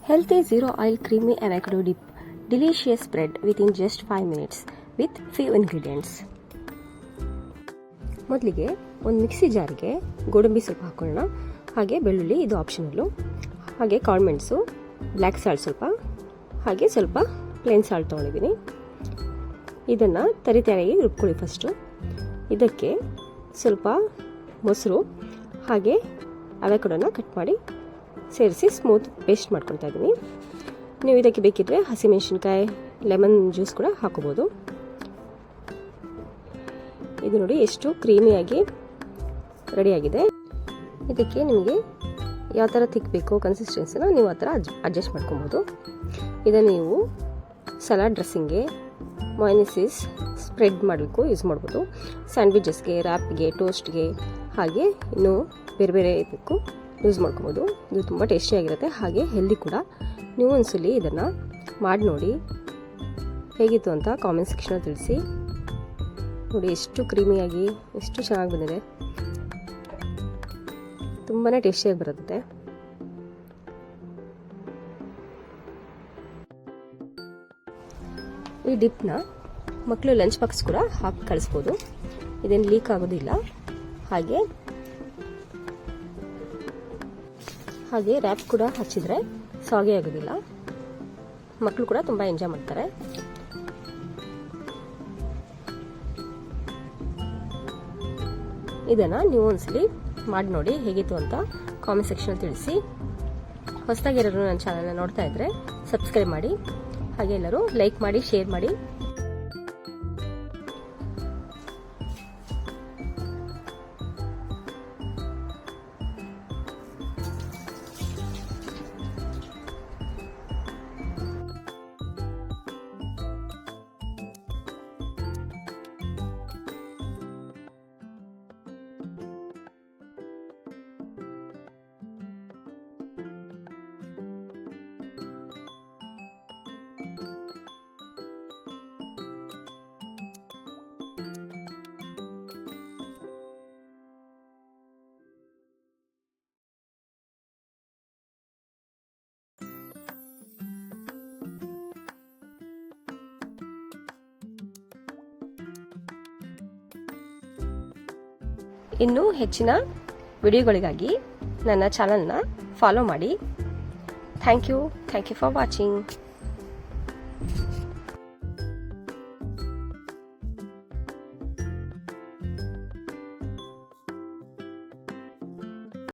Healthy zero oil creamy avocado dip. Delicious spread within just 5 minutes with few ingredients. ಮೊದಲಿಗೆ ಒಂದು mixie ಜಾರಿಗೆ ಗೋಡಂಬಿ ಸ್ವಲ್ಪ ಹಾಕೊಳ್ಳೋಣ. ಹಾಗೆ ಬೆಳ್ಳುಳ್ಳಿ, ಇದು ಆಪ್ಷನಲ್ಲು. ಹಾಗೆ ಕಾಳುಮೆಣಸು, ಬ್ಲ್ಯಾಕ್ ಸಾಲ್ಟ್ ಸ್ವಲ್ಪ, ಹಾಗೆ ಸ್ವಲ್ಪ ಪ್ಲೇನ್ ಸಾಲ್ಟ್ ತೊಗೊಂಡಿದ್ದೀನಿ. ಇದನ್ನು ತರಿತರಿಯಾಗಿ ರುಬ್ಕೊಳ್ಳಿ ಫಸ್ಟು. ಇದಕ್ಕೆ ಸ್ವಲ್ಪ ಮೊಸರು ಹಾಗೆ ಅವಕಾಡೋನ ಕಟ್ ಮಾಡಿ ಸೇರಿಸಿ ಸ್ಮೂತ್ ಪೇಸ್ಟ್ ಮಾಡ್ಕೊಳ್ತಾ ಇದ್ದೀನಿ. ನೀವು ಇದಕ್ಕೆ ಬೇಕಿದ್ದರೆ ಹಸಿಮೆಣಸಿನ್ಕಾಯಿ, ಲೆಮನ್ ಜ್ಯೂಸ್ ಕೂಡ ಹಾಕೋಬೋದು. ಇದು ನೋಡಿ ಎಷ್ಟು ಕ್ರೀಮಿಯಾಗಿ ರೆಡಿಯಾಗಿದೆ. ಇದಕ್ಕೆ ನಿಮಗೆ ಯಾವ ಥರ ತಿಕ್ಕಬೇಕು ಕನ್ಸಿಸ್ಟೆನ್ಸಿನ ನೀವು ಆ ಥರ ಅಡ್ಜಸ್ಟ್ ಮಾಡ್ಕೊಬೋದು. ಇದನ್ನು ನೀವು ಸಲಾಡ್ ಡ್ರೆಸ್ಸಿಂಗ್ಗೆ, ಮಯೋನೈಸ್ ಸ್ಪ್ರೆಡ್ ಮಾಡಲಿಕ್ಕೂ ಯೂಸ್ ಮಾಡ್ಬೋದು. ಸ್ಯಾಂಡ್ವಿಚಸ್ಗೆ, ರ್ಯಾಪ್ಗೆ, ಟೋಸ್ಟ್ಗೆ, ಹಾಗೆ ಇನ್ನೂ ಬೇರೆ ಬೇರೆ ಇದಕ್ಕೂ ಯೂಸ್ ಮಾಡ್ಕೊಬೋದು. ಇದು ತುಂಬ ಟೇಸ್ಟಿಯಾಗಿರುತ್ತೆ, ಹಾಗೆ ಹೆಲ್ದಿ ಕೂಡ. ನೀವು ಒಂದ್ಸಲಿ ಇದನ್ನು ಮಾಡಿ ನೋಡಿ, ಹೇಗಿತ್ತು ಅಂತ ಕಾಮೆಂಟ್ ಸೆಕ್ಷನಲ್ಲಿ ತಿಳಿಸಿ. ನೋಡಿ ಎಷ್ಟು ಕ್ರೀಮಿಯಾಗಿ ಎಷ್ಟು ಚೆನ್ನಾಗಿ ಬಂದಿದೆ. ತುಂಬಾ ಟೇಸ್ಟಿಯಾಗಿ ಬರುತ್ತೆ. ಈ ಡಿಪ್ನ ಮಕ್ಕಳು ಲಂಚ್ ಬಾಕ್ಸ್ ಕೂಡ ಹಾಕಿ ಕಳಿಸ್ಬೋದು. ಇದೇನು ಲೀಕ್ ಆಗೋದಿಲ್ಲ. ಹಾಗೆ ರ್ಯಾಪ್ ಕೂಡ ಹಚ್ಚಿದರೆ ಸಾಗೆ ಆಗೋದಿಲ್ಲ. ಮಕ್ಕಳು ಕೂಡ ತುಂಬ ಎಂಜಾಯ್ ಮಾಡ್ತಾರೆ. ಇದನ್ನು ನೀವು ಒಂದ್ಸಲಿ ಮಾಡಿ ನೋಡಿ, ಹೇಗಿತ್ತು ಅಂತ ಕಾಮೆಂಟ್ ಸೆಕ್ಷನ್ ತಿಳಿಸಿ. ಹೊಸದಾಗಿರೋರು ನನ್ನ ಚಾನಲ್ನ ನೋಡ್ತಾ ಇದ್ದರೆ ಸಬ್ಸ್ಕ್ರೈಬ್ ಮಾಡಿ, ಹಾಗೆ ಎಲ್ಲರೂ ಲೈಕ್ ಮಾಡಿ, ಶೇರ್ ಮಾಡಿ. ಇನ್ನೂ ಹೆಚ್ಚಿನ ವಿಡಿಯೋಗಳಿಗಾಗಿ ನನ್ನ ಚಾನಲ್ನ ಫಾಲೋ ಮಾಡಿ. Thank you for watching.